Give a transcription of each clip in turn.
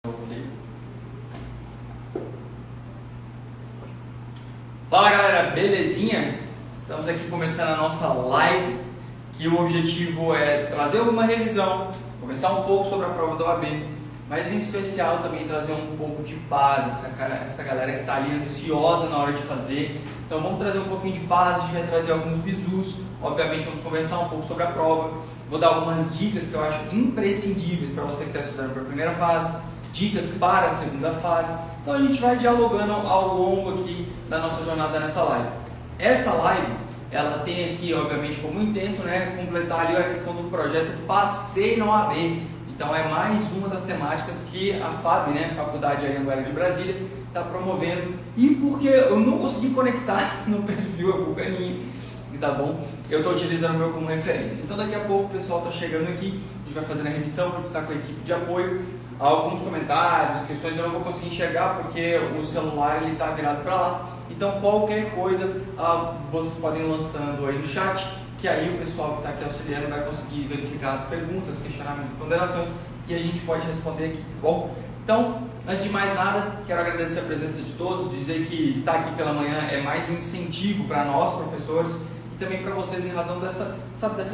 Ok. Fala galera, belezinha? Estamos aqui começando a nossa live, que o objetivo é trazer uma revisão, conversar um pouco sobre a prova da OAB, mas em especial também trazer um pouco de paz, essa galera que está ali ansiosa na hora de fazer. Então vamos trazer um pouquinho de paz, a gente vai trazer alguns bizus, obviamente vamos conversar um pouco sobre a prova, vou dar algumas dicas que eu acho imprescindíveis para você que está estudando para a primeira fase, dicas para a segunda fase. Então a gente vai dialogando ao longo aqui da nossa jornada nessa live. Essa live, ela tem aqui, obviamente, como intento, completar ali a questão do projeto Passei na OAB. Então é mais uma das temáticas que a FAB, Faculdade Anhanguera de Brasília, está promovendo. E porque eu não consegui conectar no perfil, a culpa é minha, tá bom? Eu estou utilizando o meu como referência. Então daqui a pouco o pessoal está chegando aqui, a gente vai fazendo a remissão, vou estar com a equipe de apoio. Alguns comentários, questões eu não vou conseguir enxergar porque o celular está virado para lá. Então qualquer coisa vocês podem ir lançando aí no chat, que aí o pessoal que está aqui auxiliando vai conseguir verificar as perguntas, questionamentos e ponderações e a gente pode responder aqui, tá bom? Então, antes de mais nada, quero agradecer a presença de todos, dizer que estar aqui pela manhã é mais um incentivo para nós, professores, e também para vocês em razão dessa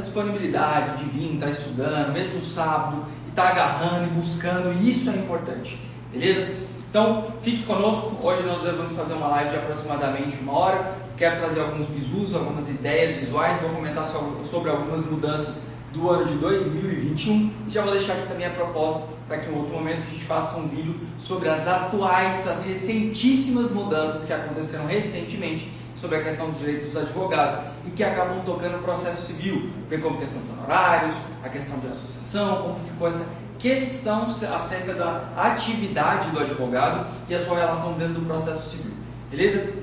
disponibilidade de vir, estar estudando, mesmo sábado, e estar agarrando e buscando, e isso é importante, beleza? Então, fique conosco, hoje nós vamos fazer uma live de aproximadamente 1 hora, quero trazer alguns bizus, algumas ideias visuais, vou comentar sobre algumas mudanças do ano de 2021 e já vou deixar aqui também a proposta para que em outro momento a gente faça um vídeo sobre as atuais, as recentíssimas mudanças que aconteceram recentemente sobre a questão dos direitos dos advogados e que acabam tocando o processo civil, bem como a questão de honorários, a questão de associação, como ficou essa questão acerca da atividade do advogado e a sua relação dentro do processo civil, beleza?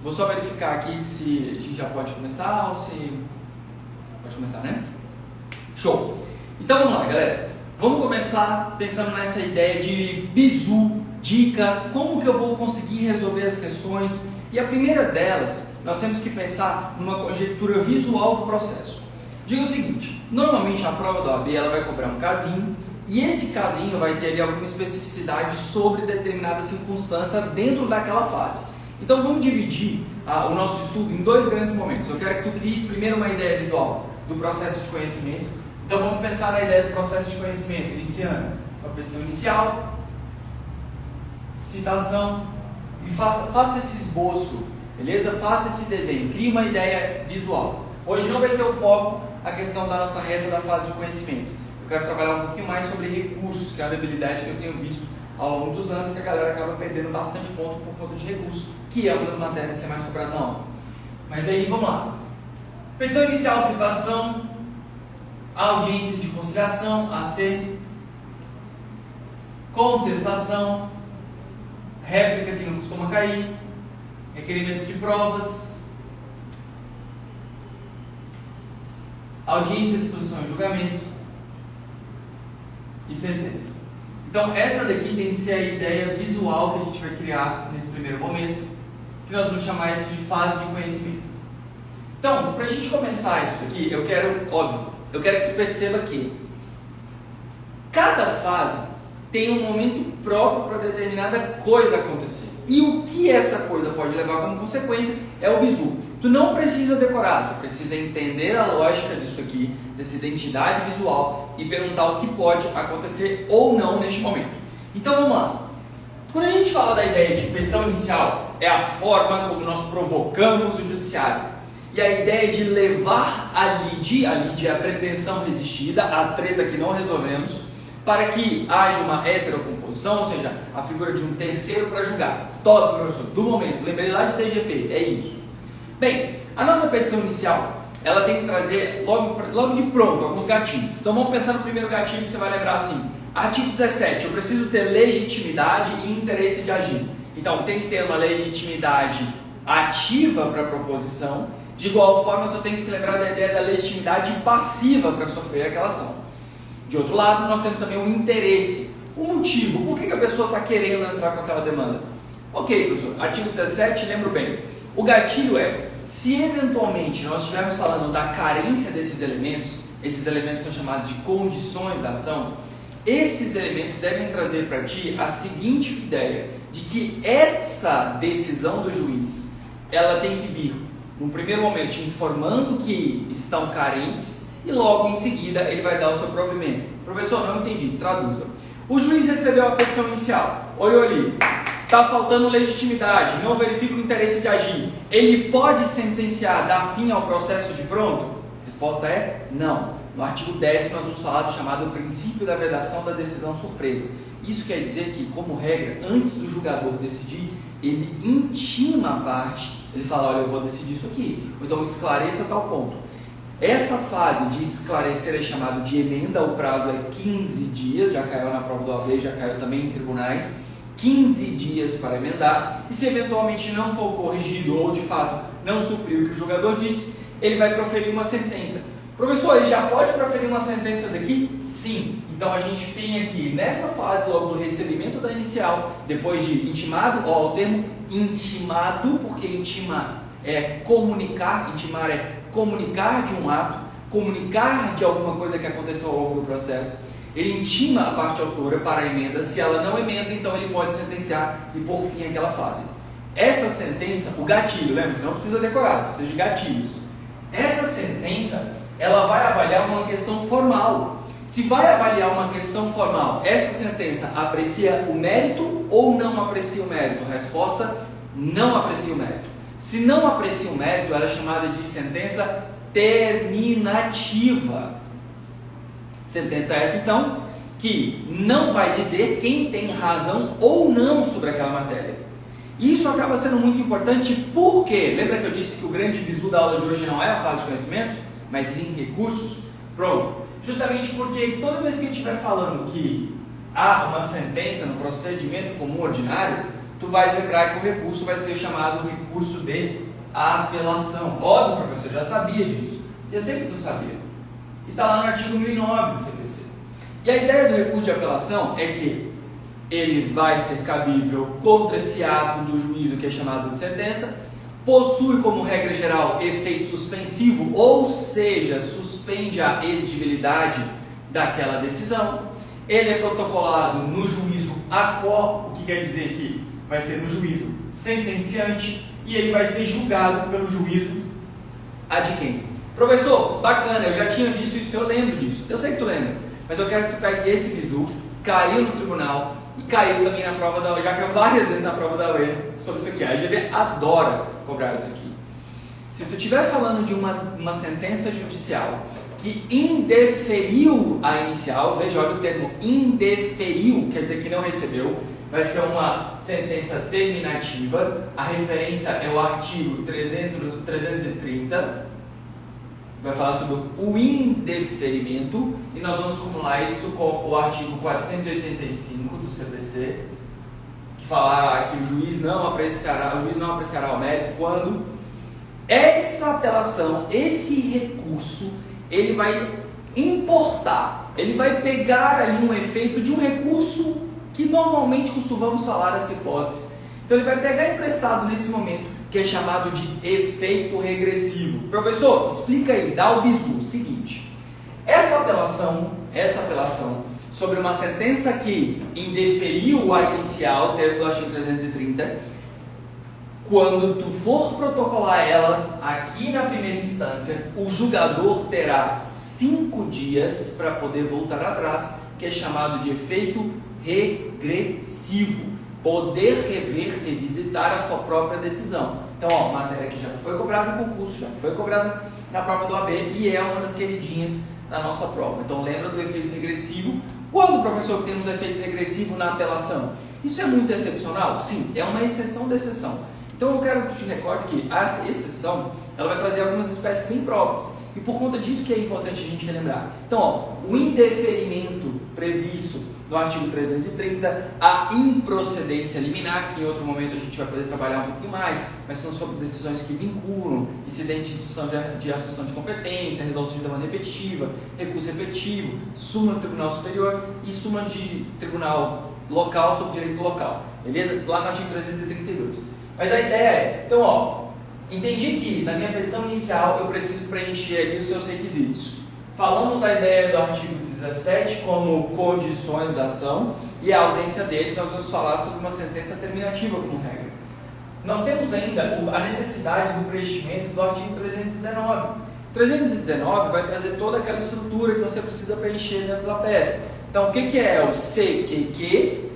Vou só verificar aqui se a gente já pode começar ou se... Pode começar, né? Show! Então vamos lá, galera. Vamos começar pensando nessa ideia de bizu, dica, como que eu vou conseguir resolver as questões. E a primeira delas, nós temos que pensar numa conjectura visual do processo. Diga o seguinte, normalmente a prova da OAB ela vai cobrar um casinho, e esse casinho vai ter ali alguma especificidade sobre determinada circunstância dentro daquela fase. Então vamos dividir o nosso estudo em dois grandes momentos. Eu quero que tu cries primeiro uma ideia visual do processo de conhecimento. Então vamos pensar na ideia do processo de conhecimento, iniciando com a petição inicial, citação, e faça esse esboço, beleza? Faça esse desenho, crie uma ideia visual. Hoje não vai ser o foco a questão da nossa reta da fase de conhecimento. Eu quero trabalhar um pouquinho mais sobre recursos, que é uma habilidade que eu tenho visto ao longo dos anos, que a galera acaba perdendo bastante ponto por conta de recursos, que é uma das matérias que é mais cobrada na aula. Mas aí, vamos lá. Petição inicial, citação, audiência de conciliação, AC, contestação, réplica que não costuma cair, requerimentos de provas, audiência de instrução e julgamento e sentença. Então essa daqui tem que ser a ideia visual que a gente vai criar nesse primeiro momento, que nós vamos chamar isso de fase de conhecimento. Então, para a gente começar isso aqui, eu quero que tu perceba que cada fase tem um momento próprio para determinada coisa acontecer. E o que essa coisa pode levar como consequência é o bizu. Tu não precisa decorar, tu precisa entender a lógica disso aqui, dessa identidade visual e perguntar o que pode acontecer ou não neste momento. Então vamos lá. Quando a gente fala da ideia de petição inicial, é a forma como nós provocamos o judiciário. E a ideia de levar a lide é a pretensão resistida, a treta que não resolvemos, para que haja uma heterocomposição, ou seja, a figura de um terceiro para julgar. Top, professor, do momento, lembrei lá de TGP, é isso. Bem, a nossa petição inicial, ela tem que trazer logo de pronto alguns gatilhos. Então vamos pensar no primeiro gatilho que você vai lembrar assim. Artigo 17, eu preciso ter legitimidade e interesse de agir. Então tem que ter uma legitimidade ativa para a proposição. De igual forma, tu tens que lembrar da ideia da legitimidade passiva para sofrer aquela ação. De outro lado, nós temos também o interesse. O motivo, por que a pessoa está querendo entrar com aquela demanda? Ok, professor, artigo 17, lembro bem. O gatilho é, se eventualmente nós estivermos falando da carência desses elementos, esses elementos são chamados de condições da ação, Esses elementos devem trazer para ti a seguinte ideia, de que essa decisão do juiz, ela tem que vir, no primeiro momento, te informando que estão carentes, e logo em seguida ele vai dar o seu provimento. Professor, não entendi, traduza. O juiz recebeu a petição inicial, olhou ali, está faltando legitimidade, não verifica o interesse de agir. Ele pode sentenciar, dar fim ao processo de pronto? Resposta é não. No artigo 10 nós vamos falar do chamado princípio da vedação da decisão surpresa. Isso quer dizer que, como regra, antes do julgador decidir, ele intima a parte, ele fala, olha, eu vou decidir isso aqui, ou então esclareça tal ponto. Essa fase de esclarecer é chamado de emenda, o prazo é 15 dias, já caiu na prova do OAB, já caiu também em tribunais, 15 dias para emendar, e se eventualmente não for corrigido ou de fato não supriu o que o julgador disse, ele vai proferir uma sentença. Professor, ele já pode proferir uma sentença daqui? Sim. Então a gente tem aqui, nessa fase logo do recebimento da inicial, depois de intimado, ó, o termo intimado, porque intimar é comunicar, intimar é comunicar de um ato, comunicar de alguma coisa que aconteceu ao longo do processo. Ele intima a parte autora para a emenda, se ela não emenda, então ele pode sentenciar e pôr fim àquela fase. Essa sentença, o gatilho, lembra? Você não precisa decorar, você precisa de gatilhos. Essa sentença, ela vai avaliar uma questão formal. Se vai avaliar uma questão formal, essa sentença aprecia o mérito ou não aprecia o mérito? Resposta, não aprecia o mérito. Se não aprecia o mérito, ela é chamada de sentença terminativa. Sentença essa, então, que não vai dizer quem tem razão ou não sobre aquela matéria. Isso acaba sendo muito importante porque, lembra que eu disse que o grande bizu da aula de hoje não é a fase de conhecimento, mas sim recursos? Pronto. Justamente porque toda vez que eu estiver falando que há uma sentença no procedimento comum ordinário, tu vais lembrar que o recurso vai ser chamado recurso de apelação. Óbvio, professor, já sabia disso. Eu sei que tu sabia. E está lá no artigo 1009 do CPC. E a ideia do recurso de apelação é que ele vai ser cabível contra esse ato do juízo que é chamado de sentença, possui como regra geral efeito suspensivo, ou seja, suspende a exigibilidade daquela decisão. Ele é protocolado no juízo aquó, o que quer dizer que vai ser no juízo sentenciante, e ele vai ser julgado pelo juízo ad quem? Professor, bacana, eu já tinha visto isso, eu lembro disso. Eu sei que tu lembra, mas eu quero que tu pegue esse bizu, caiu no tribunal e caiu também na prova da UEM, já caiu várias vezes na prova da UEM sobre isso aqui. A GV adora cobrar isso aqui. Se tu estiver falando de uma sentença judicial que indeferiu a inicial, veja, olha o termo indeferiu, quer dizer que não recebeu, vai ser uma sentença terminativa. A referência é o artigo 330, vai falar sobre o indeferimento, e nós vamos formular isso com o artigo 485 do CPC, que fala que o juiz não apreciará o mérito quando essa apelação, esse recurso, ele vai importar, ele vai pegar ali um efeito de um recurso que normalmente costumamos falar essa hipótese. Então ele vai pegar emprestado nesse momento, que é chamado de efeito regressivo. Professor, explica aí, dá o bizu. Seguinte, essa apelação sobre uma sentença que indeferiu a inicial, termo do artigo 330, quando tu for protocolar ela aqui na primeira instância, o julgador terá 5 dias para poder voltar atrás, que é chamado de efeito regressivo. Poder rever, revisitar a sua própria decisão. Então, ó, matéria que já foi cobrada no concurso, já foi cobrada na prova do OAB e é uma das queridinhas da nossa prova. Então, lembra do efeito regressivo. Quando, professor, temos efeito regressivo na apelação? Isso é muito excepcional? Sim, é uma exceção da exceção. Então, eu quero que tu te recorde que a exceção, ela vai trazer algumas espécies bem próprias. E por conta disso que é importante a gente relembrar. Então, ó, o indeferimento previsto no artigo 330, a improcedência liminar, que em outro momento a gente vai poder trabalhar um pouquinho mais, mas são sobre decisões que vinculam, incidente de instrução de assunção de competência, resolução de demanda repetitiva, recurso repetitivo, súmula do Tribunal Superior e súmula de Tribunal Local sobre direito local, beleza? Lá no artigo 332. Mas a ideia é, então ó, entendi que na minha petição inicial eu preciso preencher ali os seus requisitos. Falamos da ideia do artigo 17 como condições da ação e a ausência deles nós vamos falar sobre uma sentença terminativa como regra. Nós temos ainda a necessidade do preenchimento do artigo 319. 319 vai trazer toda aquela estrutura que você precisa preencher dentro da peça. Então, o que é o CQQ,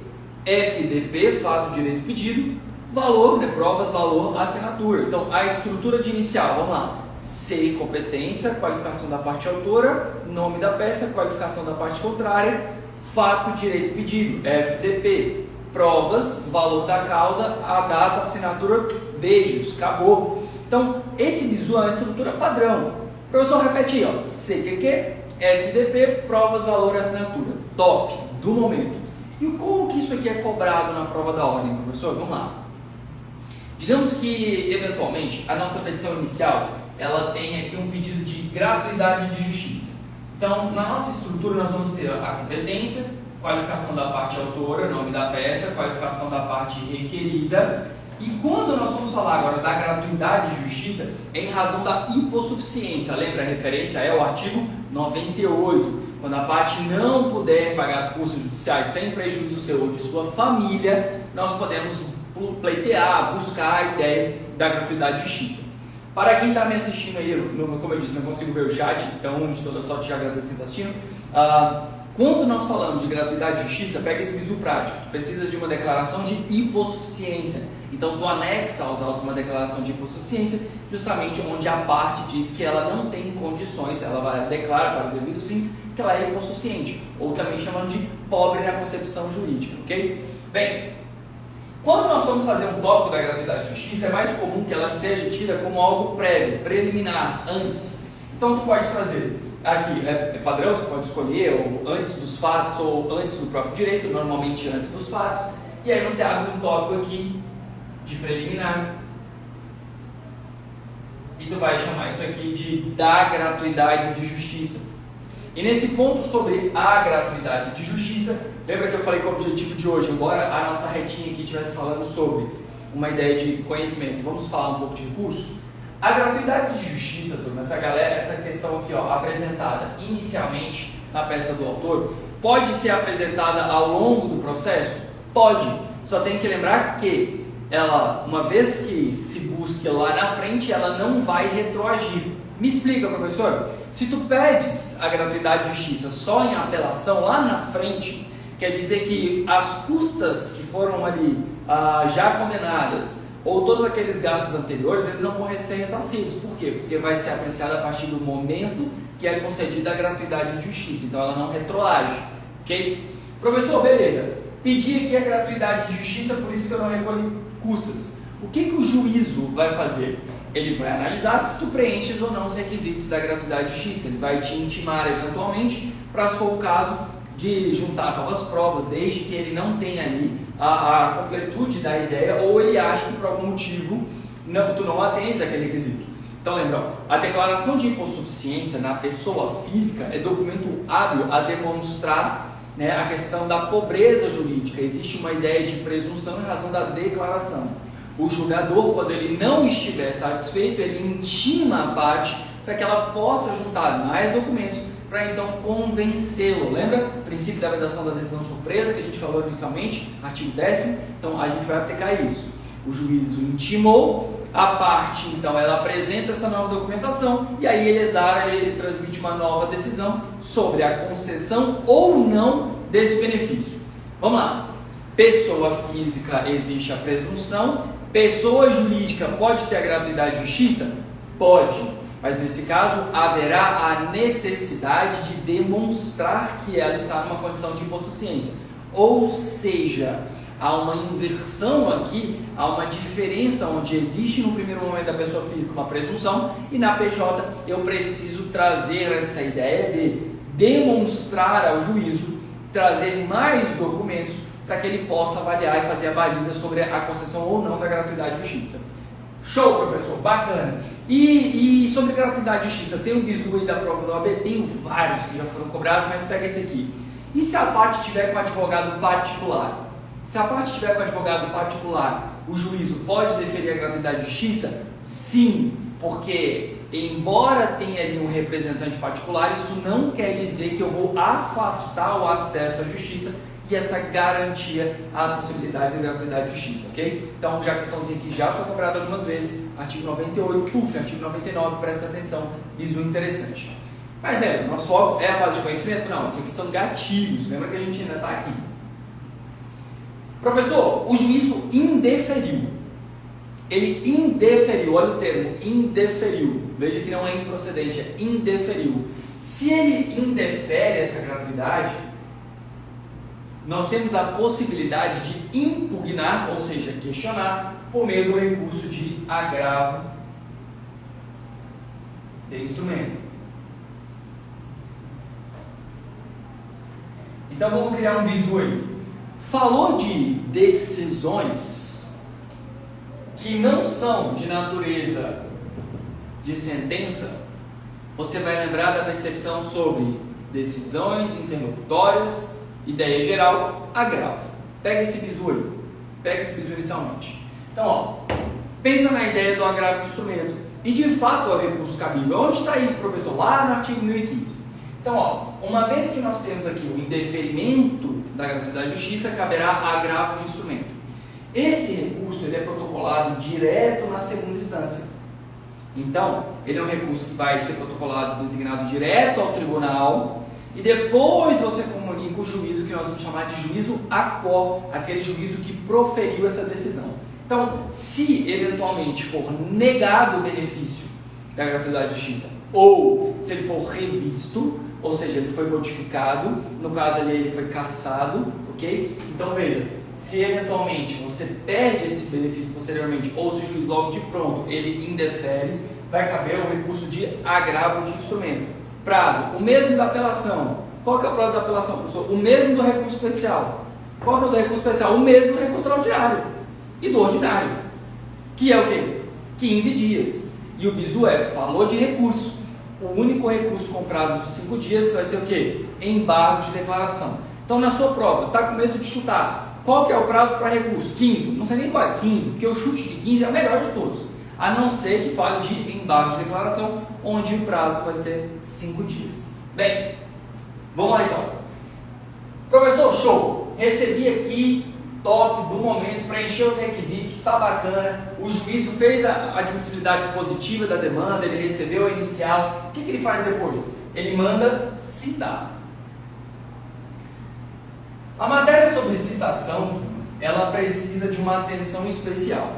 FDP, fato, direito, pedido, valor, né, provas, valor, assinatura. Então, a estrutura de inicial, vamos lá. C, competência, qualificação da parte autora, nome da peça, qualificação da parte contrária, fato, direito, pedido, FDP, provas, valor da causa, a data, assinatura, beijos, acabou. Então, esse bizu é uma estrutura padrão. O professor repete aí, ó, CQQ, FDP, provas, valor, assinatura. Top, do momento. E como que isso aqui é cobrado na prova da ordem, professor? Vamos lá. Digamos que, eventualmente, a nossa petição inicial, ela tem aqui um pedido de gratuidade de justiça. Então, na nossa estrutura, nós vamos ter a competência, qualificação da parte autora, nome da peça, qualificação da parte requerida. E quando nós vamos falar agora da gratuidade de justiça, é em razão da hipossuficiência. Lembra, a referência é o artigo 98. Quando a parte não puder pagar as custas judiciais sem prejuízo seu ou de sua família, nós podemos pleitear, buscar a ideia da gratuidade de justiça. Para quem está me assistindo aí, como eu disse, não consigo ver o chat, então de toda sorte já agradeço quem está assistindo. Quando nós falamos de gratuidade de justiça, pega esse bizu prático. Tu precisas de uma declaração de hipossuficiência. Então, tu anexa aos autos uma declaração de hipossuficiência, justamente onde a parte diz que ela não tem condições, ela declara para os devidos fins que ela é hipossuficiente, ou também chamando de pobre na concepção jurídica, ok? Bem, quando nós formos fazer um tópico da gratuidade de justiça, é mais comum que ela seja tida como algo prévio, preliminar, antes. Então, tu pode trazer aqui, é padrão, você pode escolher ou antes dos fatos ou antes do próprio direito, normalmente antes dos fatos, e aí você abre um tópico aqui de preliminar e tu vai chamar isso aqui de da gratuidade de justiça. E nesse ponto sobre a gratuidade de justiça, lembra que eu falei que o objetivo de hoje, embora a nossa retinha aqui estivesse falando sobre uma ideia de conhecimento, vamos falar um pouco de recurso? A gratuidade de justiça, turma, essa questão aqui, ó, apresentada inicialmente na peça do autor, pode ser apresentada ao longo do processo? Pode, só tem que lembrar que ela, uma vez que se busque lá na frente, ela não vai retroagir. Me explica, professor, se tu pedes a gratuidade de justiça só em apelação lá na frente, quer dizer que as custas que foram ali já condenadas, ou todos aqueles gastos anteriores, eles não vão ser ressarcidos. Por quê? Porque vai ser apreciado a partir do momento que é concedida a gratuidade de justiça, então ela não retroage, ok? Professor, beleza, pedi aqui a gratuidade de justiça, por isso que eu não recolhi custas. O que o juízo vai fazer? Ele vai analisar se tu preenches ou não os requisitos da gratuidade de justiça, ele vai te intimar eventualmente para, se for o caso, de juntar novas provas, desde que ele não tenha ali a completude da ideia, ou ele acha que por algum motivo tu não atendes aquele requisito. Então lembra, a declaração de hipossuficiência na pessoa física é documento hábil a demonstrar, né, a questão da pobreza jurídica. Existe uma ideia de presunção em razão da declaração. O julgador, quando ele não estiver satisfeito, ele intima a parte para que ela possa juntar mais documentos para então convencê-lo. Lembra o princípio da vedação da decisão surpresa que a gente falou inicialmente, artigo 10º? Então a gente vai aplicar isso. O juízo intimou, a parte então ela apresenta essa nova documentação e aí ele exara, ele transmite uma nova decisão sobre a concessão ou não desse benefício. Vamos lá. Pessoa física existe a presunção, pessoa jurídica pode ter a gratuidade de justiça? Pode. Mas nesse caso haverá a necessidade de demonstrar que ela está numa condição de hipossuficiência. Ou seja, há uma inversão aqui, há uma diferença onde existe no primeiro momento da pessoa física uma presunção e na PJ eu preciso trazer essa ideia de demonstrar ao juízo, trazer mais documentos para que ele possa avaliar e fazer a baliza sobre a concessão ou não da gratuidade de justiça. Show, professor, bacana. E sobre gratuidade de justiça, tem um bizu aí da prova da OAB, tenho vários que já foram cobrados, mas pega esse aqui. E se a parte tiver com advogado particular? Se a parte tiver com advogado particular, o juízo pode deferir a gratuidade de justiça? Sim, porque embora tenha ali um representante particular, isso não quer dizer que eu vou afastar o acesso à justiça e essa garantia à possibilidade de gratuidade de justiça, ok? Então, já a questãozinha que já foi cobrada algumas vezes, artigo 98, artigo 99, presta atenção, bizu interessante. Mas lembra, nosso foco é a fase de conhecimento? Não, isso aqui são gatilhos, lembra que a gente ainda está aqui. Professor, o juízo indeferiu. Ele indeferiu, olha o termo, indeferiu. Veja que não é improcedente, é indeferiu. Se ele indefere essa gratuidade, nós temos a possibilidade de impugnar, ou seja, questionar, por meio do recurso de agravo de instrumento. Então vamos criar um bizu aí. Falou de decisões que não são de natureza de sentença, você vai lembrar da percepção sobre decisões interlocutórias, ideia geral, agravo. Pega esse bizu aí. Pega esse bizu inicialmente. Então, ó, pensa na ideia do agravo de instrumento. E de fato é o recurso cabível. Onde está isso, professor? Lá no artigo 1015. Então, ó, uma vez que nós temos aqui o indeferimento da gratuidade de justiça, caberá agravo de instrumento. Esse recurso ele é protocolado direto na segunda instância. Então, ele é um recurso que vai ser protocolado, designado direto ao tribunal, e depois você comunica o juízo que nós vamos chamar de juízo aquó, aquele juízo que proferiu essa decisão. Então, se eventualmente for negado o benefício da gratuidade de justiça, ou se ele for revisto, ou seja, ele foi modificado, no caso ali ele foi cassado, ok? Então veja, se eventualmente você perde esse benefício posteriormente, ou se o juiz logo de pronto ele indefere, vai caber o recurso de agravo de instrumento. Prazo, o mesmo da apelação. Qual que é o prazo da apelação, professor? O mesmo do recurso especial. Qual que é o do recurso especial? O mesmo do recurso extraordinário e do ordinário, que é o quê? 15 dias. E o bizu falou de recurso. O único recurso com prazo de 5 dias vai ser o quê? Embargo de declaração. Então, na sua prova, está com medo de chutar? Qual que é o prazo para recurso? 15. Não sei nem qual é 15, porque o chute de 15 é o melhor de todos. A não ser que fale de embargo de declaração, onde o prazo vai ser 5 dias. Bem, vamos lá então. Professor, show! Recebi aqui, top, do momento, preencheu os requisitos, está bacana. O juízo fez a admissibilidade positiva da demanda, ele recebeu a inicial. O que ele faz depois? Ele manda citar. A matéria sobre citação, ela precisa de uma atenção especial.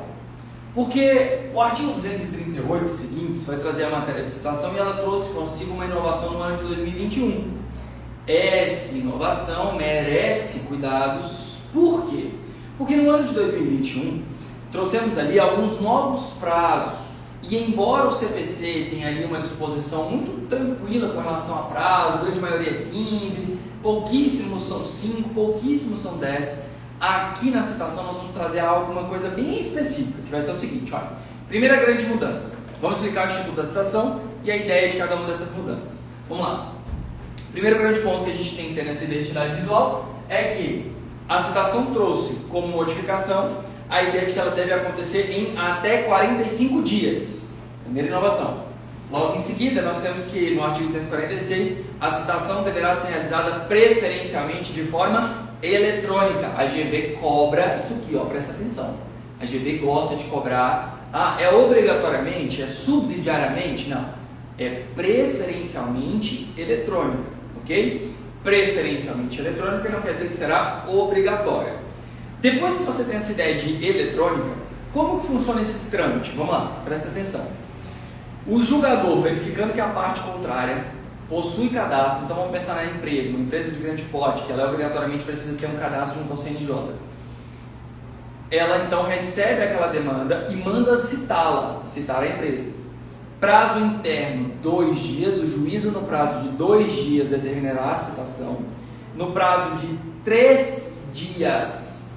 Porque o artigo 238 seguintes vai trazer a matéria de citação e ela trouxe consigo uma inovação no ano de 2021. Essa inovação merece cuidados. Por quê? Porque no ano de 2021 trouxemos ali alguns novos prazos. E embora o CPC tenha ali uma disposição muito tranquila com relação a prazo, a grande maioria é 15, pouquíssimos são 5, pouquíssimos são 10, aqui na citação nós vamos trazer alguma coisa bem específica, que vai ser o seguinte, olha. Primeira grande mudança. Vamos explicar o Instituto da Citação e a ideia de cada uma dessas mudanças. Vamos lá. Primeiro grande ponto que a gente tem que ter nessa identidade visual é que a citação trouxe como modificação a ideia de que ela deve acontecer em até 45 dias. Primeira inovação. Logo em seguida, nós temos que, no artigo 246, a citação deverá ser realizada preferencialmente de forma eletrônica. A GV cobra isso aqui, ó, presta atenção. A GV gosta de cobrar. Ah, é obrigatoriamente? É subsidiariamente? Não. É preferencialmente eletrônica, ok? Preferencialmente eletrônica não quer dizer que será obrigatória. Depois que você tem essa ideia de eletrônica, como que funciona esse trâmite? Vamos lá, presta atenção. O julgador, verificando que a parte contrária possui cadastro, então vamos pensar na empresa, uma empresa de grande porte, que ela obrigatoriamente precisa ter um cadastro junto ao CNJ. Ela então recebe aquela demanda e manda citar a empresa. Prazo interno, 2 dias, o juízo no prazo de 2 dias determinará a citação. No prazo de 3 dias,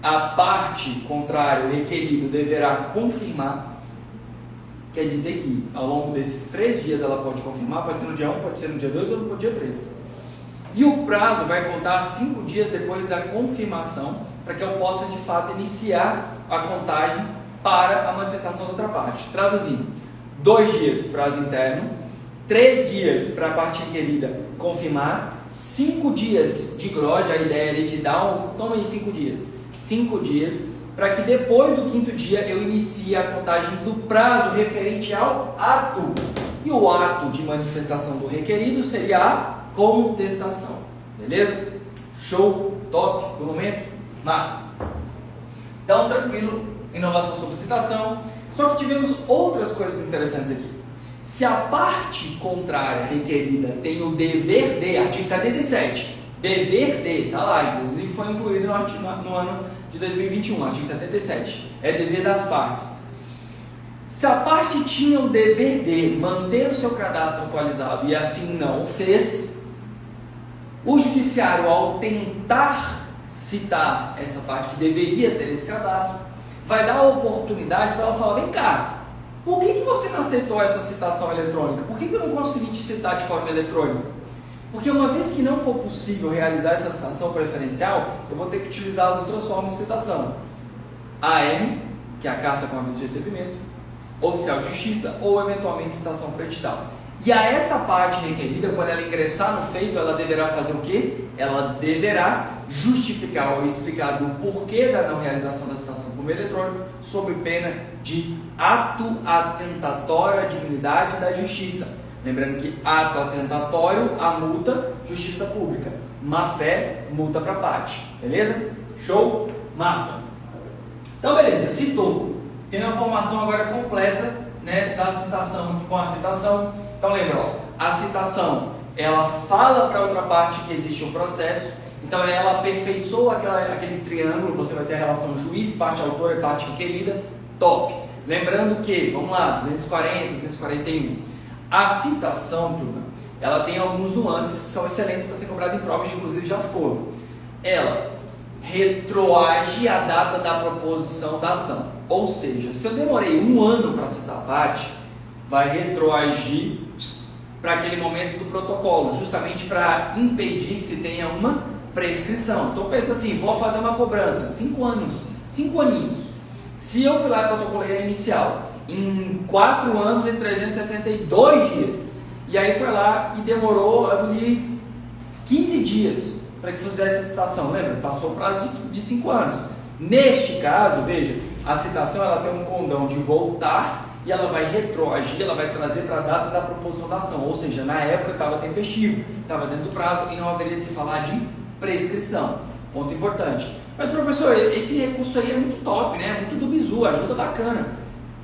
a parte contrária, o requerido, deverá confirmar. Quer dizer que ao longo desses 3 dias ela pode confirmar, pode ser no dia 1, pode ser no dia 2 ou no dia 3. E o prazo vai contar 5 dias depois da confirmação, para que eu possa de fato iniciar a contagem para a manifestação da outra parte. Traduzindo, 2 dias, prazo interno, 3 dias para a parte requerida confirmar, 5 dias de groja, a ideia ali de dar toma aí 5 dias. 5 dias, para que depois do 5º dia eu inicie a contagem do prazo referente ao ato. E o ato de manifestação do requerido seria a contestação. Beleza? Show, top, do momento, massa. Então, tranquilo, inovação sobre citação. Só que tivemos outras coisas interessantes aqui. Se a parte contrária requerida tem o dever de, artigo 77, dever de, tá lá, inclusive foi incluído no ano de 2021, artigo 77, é dever das partes. Se a parte tinha o dever de manter o seu cadastro atualizado e assim não o fez, o judiciário, ao tentar citar essa parte que deveria ter esse cadastro, vai dar a oportunidade para ela falar, vem cá, por que você não aceitou essa citação eletrônica? Por que eu não consegui te citar de forma eletrônica? Porque uma vez que não for possível realizar essa citação preferencial, eu vou ter que utilizar as outras formas de citação. AR, que é a carta com aviso de recebimento, oficial de justiça ou eventualmente citação por edital. E a essa parte requerida, quando ela ingressar no feito, ela deverá fazer o quê? Ela deverá justificar ou explicar do porquê da não realização da citação por meio eletrônico, sob pena de ato atentatório à dignidade da justiça. Lembrando que ato atentatório, a multa, justiça pública. Má fé, multa para parte. Beleza? Show? Massa. Então, beleza, citou. Tem uma formação agora completa, né, da citação com a citação. Então, lembra, ó, a citação, ela fala para outra parte que existe um processo. Então, ela aperfeiçoa aquele triângulo. Você vai ter a relação juiz, parte autora e parte requerida. Top. Lembrando que, vamos lá, 240, 241. A citação, turma, ela tem alguns nuances que são excelentes para ser cobrada em provas, inclusive já foram. Ela retroage a data da proposição da ação. Ou seja, se eu demorei 1 ano para citar a parte, vai retroagir para aquele momento do protocolo, justamente para impedir que se tenha uma prescrição. Então pensa assim, vou fazer uma cobrança, 5 anos, 5 aninhos. Se eu fui lá e protocolei a inicial em 4 anos e 362 dias, e aí foi lá e demorou ali 15 dias para que fizesse a citação, lembra? Passou o prazo de 5 anos. Neste caso, veja, a citação ela tem um condão de voltar e ela vai retroagir, ela vai trazer para a data da proposição da ação, ou seja, na época estava tempestivo, estava dentro do prazo e não haveria de se falar de prescrição. Ponto importante. Mas professor, esse recurso aí é muito top, né? Muito do bizu, ajuda bacana.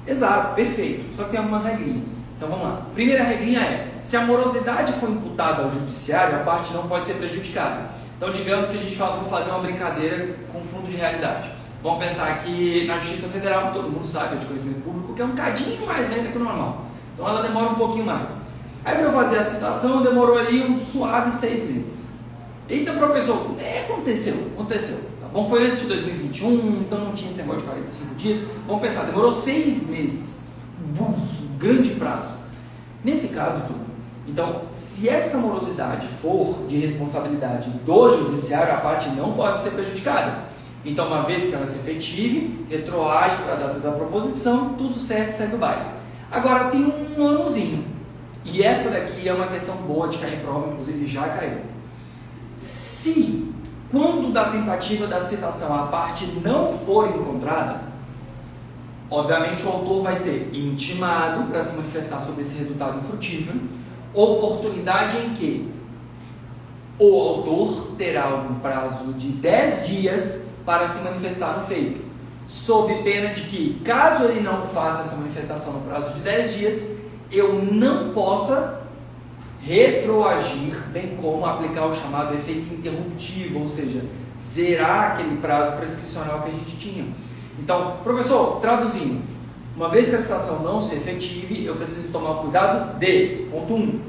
Exato, perfeito, só que tem algumas regrinhas. Então vamos lá. Primeira regrinha é, se a morosidade for imputada ao judiciário, a parte não pode ser prejudicada. Então digamos que a gente fala, vamos fazer uma brincadeira com fundo de realidade. Vamos pensar que na Justiça Federal, todo mundo sabe, é de conhecimento público, que é um cadinho mais lenta que o normal. Então ela demora um pouquinho mais. Aí para eu fazer a citação, demorou ali um suave 6 meses. Eita professor, aconteceu. Tá bom, foi antes de 2021, então não tinha esse negócio de 45 dias. Vamos pensar, demorou 6 meses. Grande prazo. Nesse caso, então, se essa morosidade for de responsabilidade do judiciário, a parte não pode ser prejudicada. Então, uma vez que ela se efetive, retroage para a data da proposição, tudo certo, sai do baile. Agora, tem um anozinho. E essa daqui é uma questão boa de cair em prova, inclusive já caiu. Se, quando da tentativa da citação, a parte não for encontrada, obviamente o autor vai ser intimado para se manifestar sobre esse resultado infrutífero, oportunidade em que o autor terá um prazo de 10 dias para se manifestar no feito, sob pena de que, caso ele não faça essa manifestação no prazo de 10 dias, eu não possa retroagir, bem como aplicar o chamado efeito interruptivo, ou seja, zerar aquele prazo prescricional que a gente tinha. Então, professor, traduzindo, uma vez que a citação não se efetive, eu preciso tomar cuidado de, ponto 1,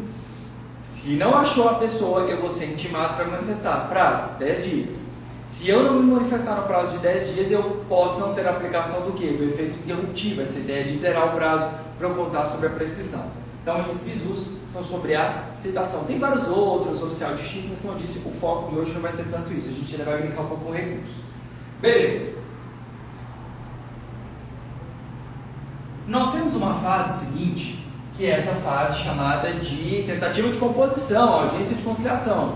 se não achou a pessoa, eu vou ser intimado para manifestar, prazo, 10 dias. Se eu não me manifestar no prazo de 10 dias, eu posso não ter aplicação do quê? Do efeito interruptivo, essa ideia de zerar o prazo para eu contar sobre a prescrição. Então, esses bizus são sobre a citação. Tem vários outros, oficial de justiça, mas como eu disse, o foco de hoje não vai ser tanto isso, a gente ainda vai brincar um pouco com recurso. Beleza. Nós temos uma fase seguinte, que é essa fase chamada de tentativa de composição, audiência de conciliação.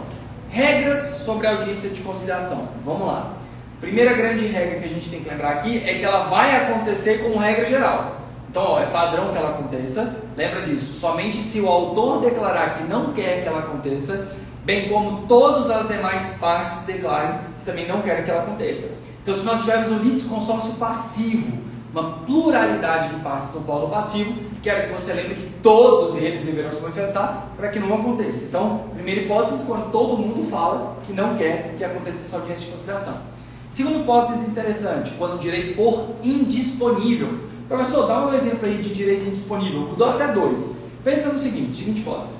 Regras sobre a audiência de conciliação. Vamos lá. Primeira grande regra que a gente tem que lembrar aqui é que ela vai acontecer como regra geral. Então, ó, é padrão que ela aconteça. Lembra disso. Somente se o autor declarar que não quer que ela aconteça, bem como todas as demais partes declarem que também não querem que ela aconteça. Então, se nós tivermos um litisconsórcio passivo, uma pluralidade de partes no polo passivo, quero que você lembre que todos eles deverão se manifestar para que não aconteça. Então, primeira hipótese, quando todo mundo fala que não quer que aconteça essa audiência de conciliação. Segunda hipótese interessante, quando o direito for indisponível. Professor, dá um exemplo aí de direito indisponível. Eu dou até dois. Pensa no seguinte hipótese.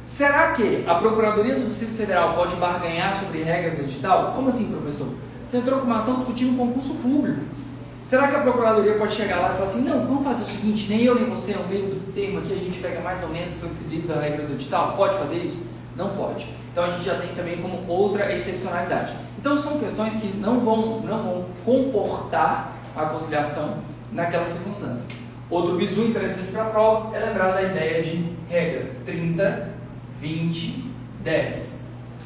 Será que a Procuradoria do Distrito Federal pode barganhar sobre regras do edital? Como assim, professor? Você entrou com uma ação discutindo um concurso público. Será que a Procuradoria pode chegar lá e falar assim, não, vamos fazer o seguinte, nem eu nem você, no meio do termo aqui, a gente pega mais ou menos, flexibiliza a regra do edital? Pode fazer isso? Não pode. Então a gente já tem também como outra excepcionalidade. Então são questões que não vão comportar a conciliação naquela circunstância. Outro bizu interessante para a prova é lembrar da ideia de regra 30, 20, 10.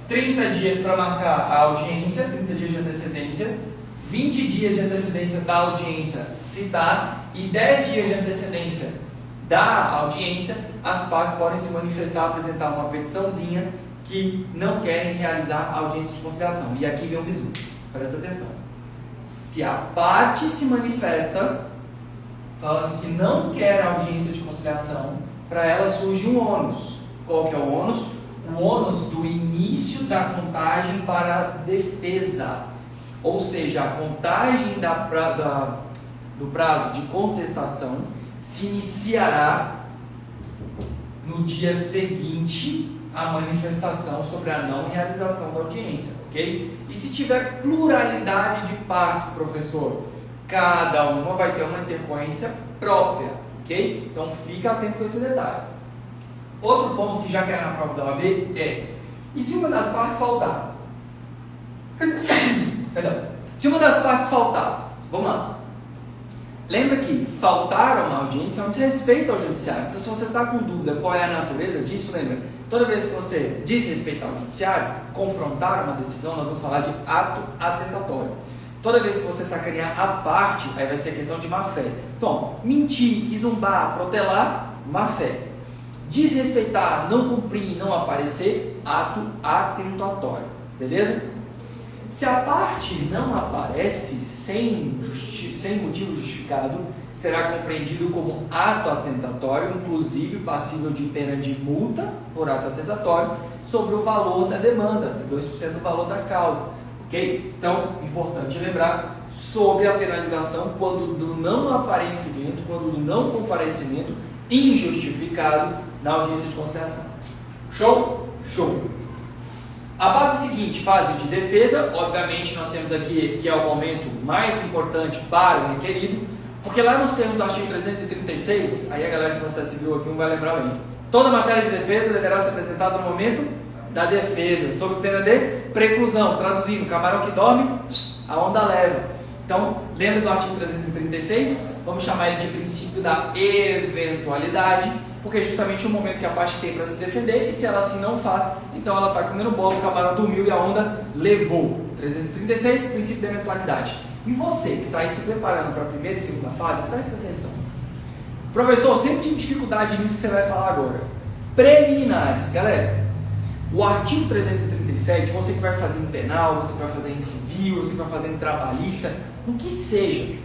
30 dias para marcar a audiência, 30 dias de antecedência, 20 dias de antecedência da audiência citar e 10 dias de antecedência da audiência, as partes podem se manifestar, apresentar uma petiçãozinha que não querem realizar a audiência de conciliação. E aqui vem um bizu, presta atenção. Se a parte se manifesta falando que não quer a audiência de conciliação, para ela surge um ônus. Qual que é o ônus? O ônus do início da contagem para a defesa. Ou seja, a contagem do prazo de contestação se iniciará no dia seguinte à manifestação sobre a não realização da audiência, ok? E se tiver pluralidade de partes, professor, cada uma vai ter uma intercorrência própria, ok? Então fica atento com esse detalhe. Outro ponto que já cai na prova da OAB é, e se uma das partes faltar? Perdão. Se uma das partes faltar, vamos lá. Lembra que faltar a uma audiência é um desrespeito ao judiciário. Então, se você está com dúvida qual é a natureza disso, lembra? Toda vez que você desrespeitar o judiciário, confrontar uma decisão, nós vamos falar de ato atentatório. Toda vez que você sacanear a parte, aí vai ser a questão de má fé. Então, mentir, zombar, protelar, má fé. Desrespeitar, não cumprir, não aparecer, ato atentatório. Beleza? Se a parte não aparece sem motivo justificado, será compreendido como ato atentatório, inclusive passível de pena de multa por ato atentatório sobre o valor da demanda, 2% do valor da causa. Ok? Então, importante lembrar sobre a penalização quando do não aparecimento, quando do não comparecimento injustificado na audiência de conciliação. Show? Show! A fase seguinte, fase de defesa, obviamente nós temos aqui que é o momento mais importante para o requerido, porque lá nos termos do artigo 336, aí a galera de processo civil aqui não vai lembrar bem, toda matéria de defesa deverá ser apresentada no momento da defesa, sob pena de preclusão, traduzindo, camarão que dorme, a onda leva. Então, lembra do artigo 336? Vamos chamar ele de princípio da eventualidade, porque é justamente o momento que a parte tem para se defender, e se ela assim não faz, então ela está comendo bola, o camarão dormiu e a onda levou. 336, princípio da eventualidade. E você que está aí se preparando para a primeira e segunda fase, presta atenção. Professor, eu sempre tive dificuldade nisso que você vai falar agora. Preliminares, galera. O artigo 337, você que vai fazer em penal, você que vai fazer em civil, você que vai fazer em trabalhista, o que seja,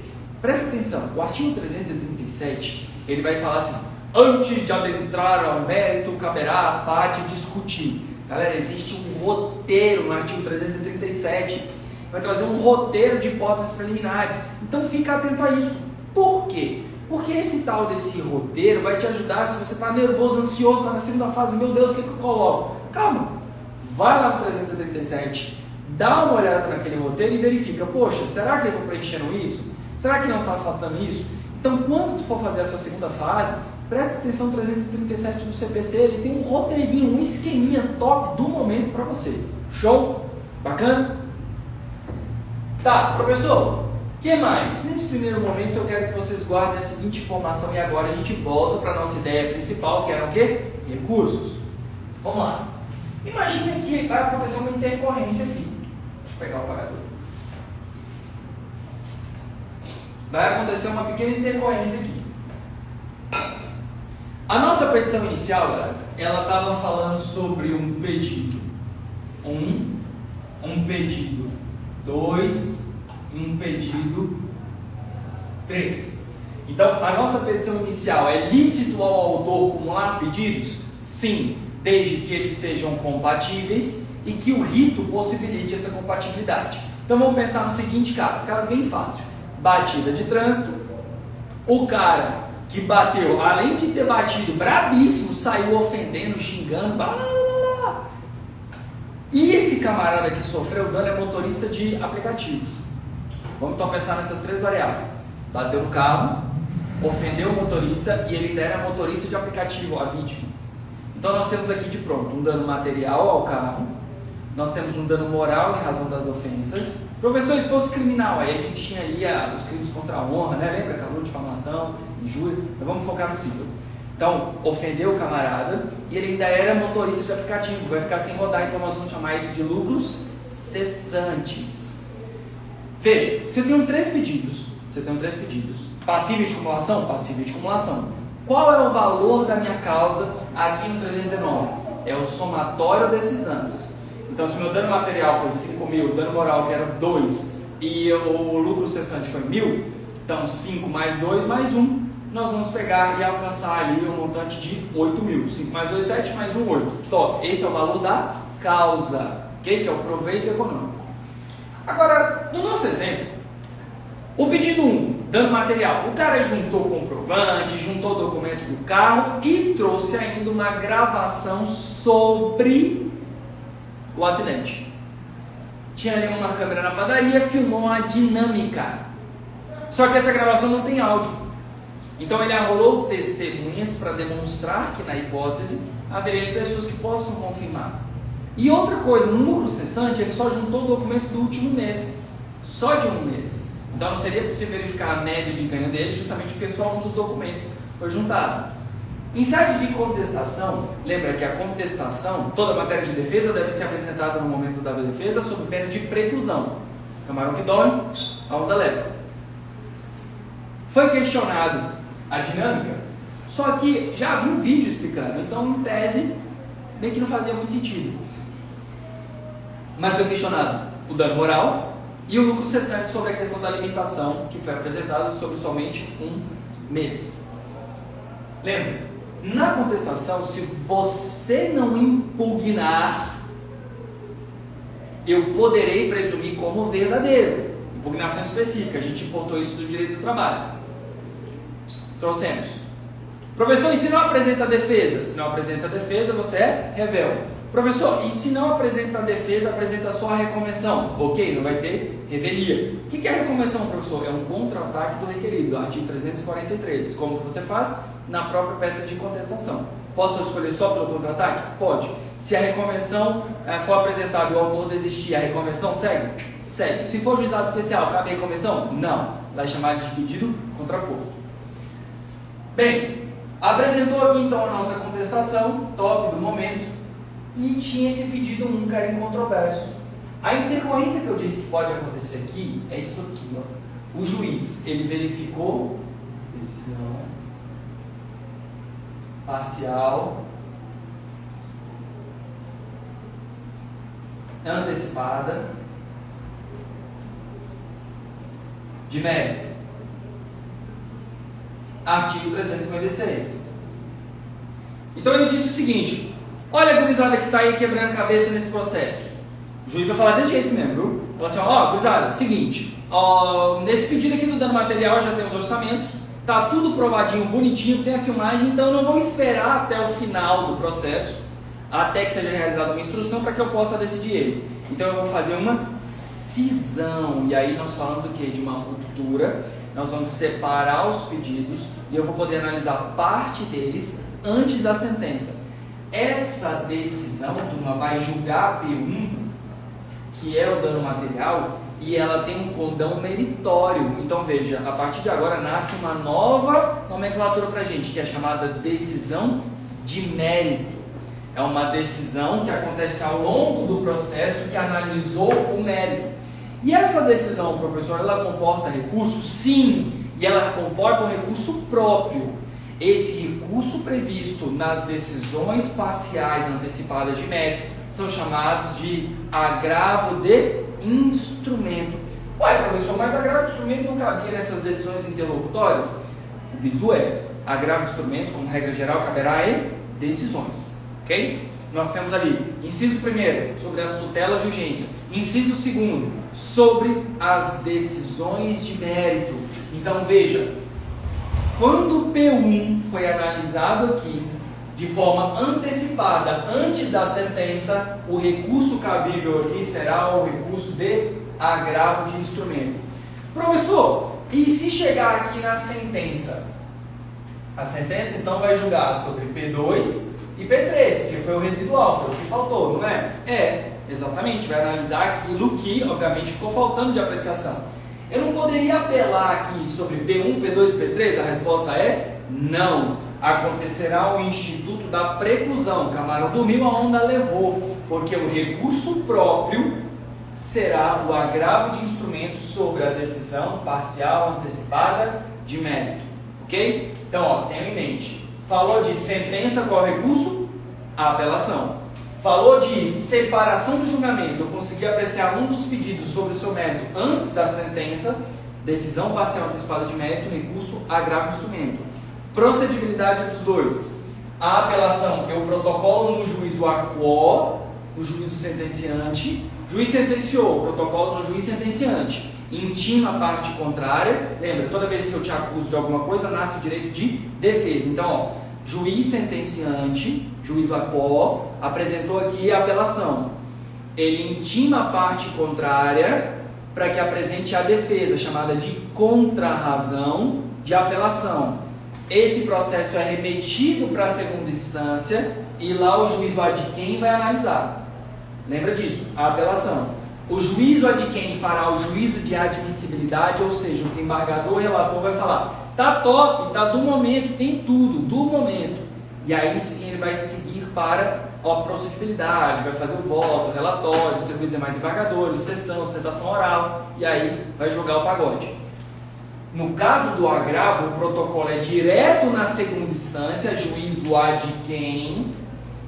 presta atenção, o artigo 337, ele vai falar assim, antes de adentrar ao mérito, caberá à parte discutir. Galera, existe um roteiro no artigo 337, vai trazer um roteiro de hipóteses preliminares, então fica atento a isso. Por quê? Porque esse tal desse roteiro vai te ajudar se você está nervoso, ansioso, está na segunda fase, meu Deus, o que eu coloco? Calma, vai lá no 377, dá uma olhada naquele roteiro e verifica, poxa, será que eu estou preenchendo isso? Será que não está faltando isso? Então, quando tu for fazer a sua segunda fase, presta atenção no 337 do CPC, ele tem um roteirinho, um esqueminha top do momento para você. Show? Bacana? Tá, professor, que mais? Nesse primeiro momento eu quero que vocês guardem a seguinte informação e agora a gente volta para a nossa ideia principal, que era o quê? Recursos. Vamos lá. Imagina que vai acontecer uma intercorrência aqui. Deixa eu pegar o apagador. Vai acontecer uma pequena intercorrência aqui. A nossa petição inicial, galera, ela estava falando sobre um pedido 1, um pedido 2 e um pedido 3. Então, a nossa petição inicial é lícito ao autor acumular pedidos? Sim, desde que eles sejam compatíveis e que o rito possibilite essa compatibilidade. Então, vamos pensar no seguinte caso bem fácil. Batida de trânsito, o cara que bateu, além de ter batido brabíssimo, saiu ofendendo, xingando, blá, blá, blá. E esse camarada que sofreu dano é motorista de aplicativo. Vamos então pensar nessas três variáveis. Bateu no carro, ofendeu o motorista e ele ainda era motorista de aplicativo, a vítima. Então nós temos aqui de pronto um dano material ao carro, nós temos um dano moral em razão das ofensas. Professor, se fosse criminal, aí a gente tinha ali os crimes contra a honra, né? Lembra? Calúnia, difamação, injúria. Mas vamos focar no civil. Então, ofendeu o camarada e ele ainda era motorista de aplicativo, vai ficar sem rodar, então nós vamos chamar isso de lucros cessantes. Veja, você tem três pedidos, passivo de acumulação, passivo de acumulação. Qual é o valor da minha causa aqui no 319? É o somatório desses danos. Então, se o meu dano material foi 5 mil, o dano moral que era 2 e o lucro cessante foi 1.000, então 5 mais 2 mais 1, nós vamos pegar e alcançar ali um montante de 8.000. 5 mais 2, 7, mais 1, 8. Top. Esse é o valor da causa, okay? Que é o proveito econômico. Agora, no nosso exemplo, o pedido 1, dano material, o cara juntou comprovante, juntou documento do carro e trouxe ainda uma gravação sobre o acidente. Tinha ali uma câmera na padaria, filmou a dinâmica. Só que essa gravação não tem áudio. Então ele arrolou testemunhas para demonstrar que na hipótese haveria pessoas que possam confirmar. E outra coisa, no lucro cessante ele só juntou o documento do último mês, só de um mês. Então não seria possível verificar a média de ganho dele justamente porque só um dos documentos foi juntado. Em sede de contestação, lembra que a contestação, toda matéria de defesa deve ser apresentada no momento da defesa sob pena de preclusão. Camarão que dorme, a onda leva. Foi questionado a dinâmica, só que já havia um vídeo explicando, então em tese, bem que não fazia muito sentido. Mas foi questionado o dano moral e o lucro cessante sobre a questão da limitação, que foi apresentada sobre somente um mês. Lembra? Na contestação, se você não impugnar, eu poderei presumir como verdadeiro. Impugnação específica, a gente importou isso do direito do trabalho. Trouxemos. Professor, e se não apresenta a defesa? Se não apresenta a defesa, você é revel. Professor, e se não apresenta a defesa, apresenta só a reconvenção? Ok, não vai ter revelia. O que é a reconvenção, professor? É um contra-ataque do requerido, artigo 343. Como que você faz? Na própria peça de contestação. Posso escolher só pelo contra-ataque? Pode. Se a reconvenção for apresentada e o autor desistir, a reconvenção segue? Segue. Se for juizado especial, cabe a reconvenção? Não. Vai chamar de pedido contraposto. Bem, apresentou aqui então a nossa contestação, top do momento. E tinha esse pedido 1 que era incontroverso. A intercorrência que eu disse que pode acontecer aqui é isso aqui, ó. O juiz, ele verificou decisão parcial antecipada de mérito. Artigo 356. Então ele disse o seguinte: olha a gurizada que está aí quebrando cabeça nesse processo. O juiz vai falar desse jeito mesmo, viu? Fala assim, ó, gurizada, seguinte, nesse pedido aqui do dano material já tem os orçamentos, tá tudo provadinho, bonitinho, tem a filmagem, então eu não vou esperar até o final do processo, até que seja realizada uma instrução para que eu possa decidir ele. Então eu vou fazer uma cisão, e aí nós falamos do que? De uma ruptura, nós vamos separar os pedidos e eu vou poder analisar parte deles antes da sentença. Essa decisão, turma, vai julgar a P1, que é o dano material, e ela tem um condão meritório. Então veja, a partir de agora nasce uma nova nomenclatura para a gente, que é chamada decisão de mérito. É uma decisão que acontece ao longo do processo que analisou o mérito. E essa decisão, professor, ela comporta recurso? Sim, e ela comporta um recurso próprio. Esse recurso previsto nas decisões parciais antecipadas de mérito são chamados de agravo de instrumento. Ué, professor, mas agravo de instrumento não cabia nessas decisões interlocutórias? O bizu é, agravo de instrumento, como regra geral, caberá em decisões, ok? Nós temos ali, inciso 1º, sobre as tutelas de urgência. Inciso 2º, sobre as decisões de mérito. Então, veja, quando o P1 foi analisado aqui, de forma antecipada, antes da sentença, o recurso cabível aqui será o recurso de agravo de instrumento. Professor, e se chegar aqui na sentença? A sentença então vai julgar sobre P2 e P3, que foi o residual, foi o que faltou, não é? É, exatamente, vai analisar aquilo que, obviamente, ficou faltando de apreciação. Eu não poderia apelar aqui sobre P1, P2 e P3? A resposta é não. Acontecerá o instituto da preclusão. Camarão dormiu, a onda levou, porque o recurso próprio será o agravo de instrumento sobre a decisão parcial antecipada de mérito. Ok? Então, ó, tenha em mente. Falou de sentença, qual é o recurso? A apelação. Falou de separação do julgamento, eu consegui apreciar um dos pedidos sobre o seu mérito antes da sentença, decisão parcial antecipada de mérito, recurso, agravo de instrumento. Procedibilidade dos dois. A apelação, eu protocolo no juízo aquo, no juízo sentenciante, juiz sentenciou, protocolo no juiz sentenciante, intima a parte contrária, lembra, toda vez que eu te acuso de alguma coisa, nasce o direito de defesa. Então, ó, juiz sentenciante, juiz Lacó, apresentou aqui a apelação. Ele intima a parte contrária para que apresente a defesa, chamada de contrarrazão de apelação. Esse processo é remetido para a segunda instância e lá o juiz adquém vai analisar. Lembra disso, a apelação. O juízo adquém fará o juízo de admissibilidade, ou seja, o desembargador, o relator vai falar: tá top, tá do momento, tem tudo, do momento. E aí sim ele vai seguir para a procedibilidade, vai fazer o voto, o relatório, distribuir os demais embargadores, sessão, sustentação oral, e aí vai jogar o pagode. No caso do agravo, o protocolo é direto na segunda instância, juízo adquém.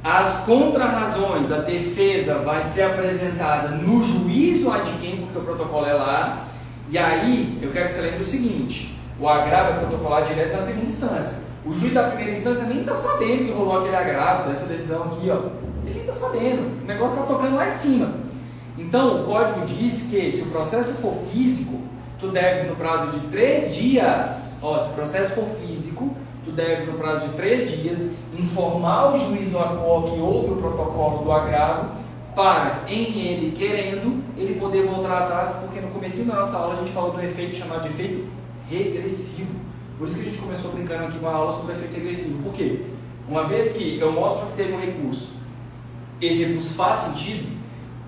As contrarrazões, a defesa vai ser apresentada no juízo adquém, porque o protocolo é lá. E aí, eu quero que você lembre o seguinte: o agravo é protocolar direto na segunda instância. O juiz da primeira instância nem está sabendo que rolou aquele agravo, dessa decisão aqui, ó. Ele nem está sabendo, o negócio está tocando lá em cima. Então, o código diz que se o processo for físico, tu deves no prazo de 3 dias, ó, se o processo for físico, tu deves no prazo de 3 dias informar o juiz aquo que houve o protocolo do agravo, para, em ele querendo, ele poder voltar atrás, porque no comecinho da nossa aula a gente falou do efeito chamado de efeito regressivo. Por isso que a gente começou brincando aqui com a aula sobre efeito regressivo. Por quê? Uma vez que eu mostro que teve um recurso, esse recurso faz sentido,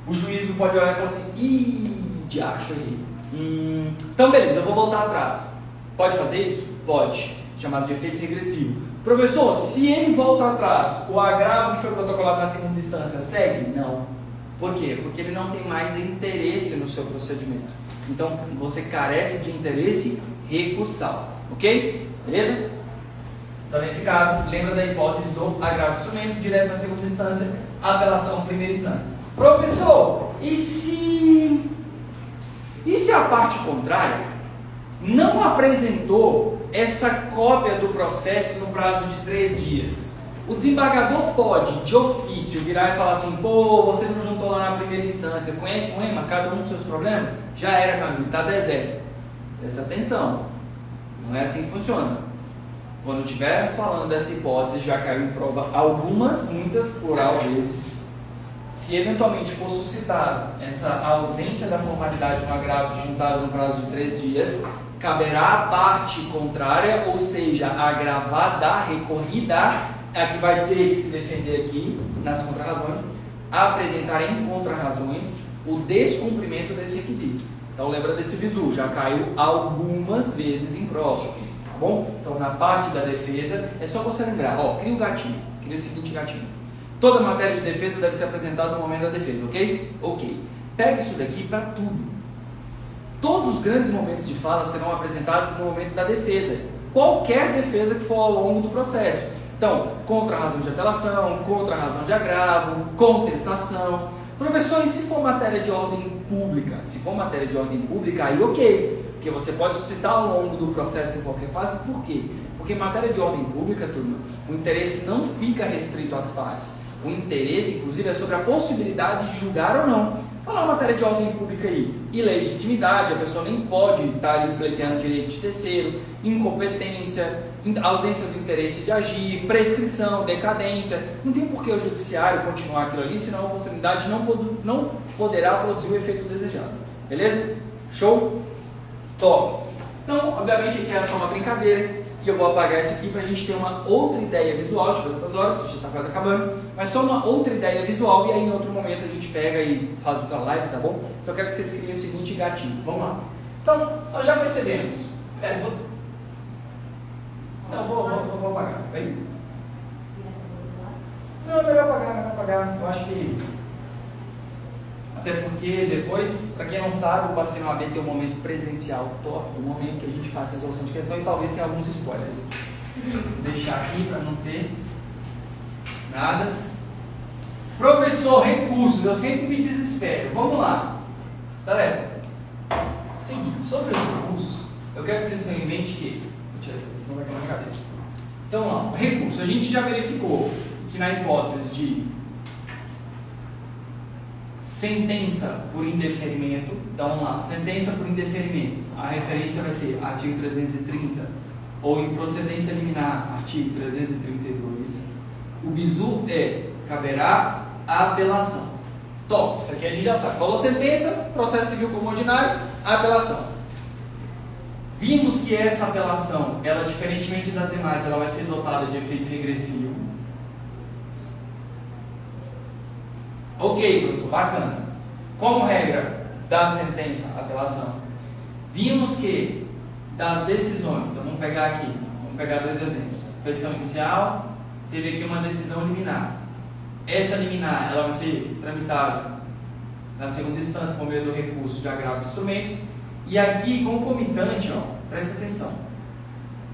o juiz não pode olhar e falar assim: ih, diacho aí. Então beleza, eu vou voltar atrás. Pode fazer isso? Pode. Chamado de efeito regressivo. Professor, se ele volta atrás, o agravo que foi protocolado na segunda instância segue? Não. Por quê? Porque ele não tem mais interesse no seu procedimento. Então você carece de interesse recursal. Ok? Beleza? Então nesse caso, lembra da hipótese do agravo de instrumento, direto na segunda instância, apelação primeira instância. Professor, e se a parte contrária não apresentou essa cópia do processo no prazo de 3 dias? O desembargador pode, de ofício, virar e falar assim: pô, você não juntou lá na primeira instância, conhece o EMA, cada um dos seus problemas? Já era, meu amigo, está deserto. Presta atenção, não é assim que funciona. Quando estiver falando dessa hipótese, já caiu em prova algumas, muitas, plural vezes. Se eventualmente for suscitada essa ausência da formalidade no agravo juntado no prazo de 3 dias, caberá à parte contrária, ou seja, a agravada, recorrida, a que vai ter que se defender aqui nas contrarrazões, apresentar em contrarrazões o descumprimento desse requisito. Então lembra desse bizu, já caiu algumas vezes em prova, tá bom? Então na parte da defesa, é só você lembrar, ó, cria o gatinho, cria o seguinte gatinho. Toda matéria de defesa deve ser apresentada no momento da defesa, ok? Ok. Pega isso daqui para tudo. Todos os grandes momentos de fala serão apresentados no momento da defesa. Qualquer defesa que for ao longo do processo. Então, contra a razão de apelação, contra a razão de agravo, contestação. Professor, e se for matéria de ordem pública? Se for matéria de ordem pública, aí ok. Porque você pode suscitar ao longo do processo em qualquer fase. Por quê? Porque em matéria de ordem pública, turma, o interesse não fica restrito às partes. O interesse, inclusive, é sobre a possibilidade de julgar ou não. Falar uma matéria de ordem pública aí, ilegitimidade, a pessoa nem pode estar ali pleiteando direito de terceiro, incompetência, ausência do interesse de agir, prescrição, decadência. Não tem por que o judiciário continuar aquilo ali, senão a oportunidade não poderá produzir o efeito desejado. Beleza? Show? Top! Então, obviamente, aqui é só uma brincadeira. E eu vou apagar isso aqui para a gente ter uma outra ideia visual. Deixa eu ver quantas horas, já está quase acabando. Mas só uma outra ideia visual e aí em outro momento a gente pega e faz outra live, tá bom? Só quero que vocês criem o seguinte gatinho. Vamos lá. Então, nós já percebemos. Não, vou apagar. Vem. Não, melhor apagar. Eu acho que... Até porque depois, para quem não sabe, o Passeio no AB tem um momento presencial top, um momento que a gente faz a resolução de questão e talvez tenha alguns spoilers. Vou deixar aqui para não ter nada. Professor, recursos, eu sempre me desespero. Vamos lá. Galera, seguinte, sobre os recursos, eu quero que vocês tenham em mente que... Vou tirar isso, senão vai cair na cabeça. Então, ó, recurso, a gente já verificou que na hipótese de sentença por indeferimento, então vamos lá, sentença por indeferimento, a referência vai ser artigo 330, ou improcedência liminar, artigo 332, o bizu caberá a apelação. Top, isso aqui a gente já sabe, falou sentença, processo civil como ordinário, apelação. Vimos que essa apelação, ela diferentemente das demais, ela vai ser dotada de efeito regressivo. Ok, professor, bacana. Como regra da sentença, apelação, vimos que das decisões, então vamos pegar dois exemplos. Petição inicial, teve aqui uma decisão liminar. Essa liminar, ela vai ser tramitada na segunda instância por meio do recurso de agravo de instrumento. E aqui, concomitante, ó, presta atenção.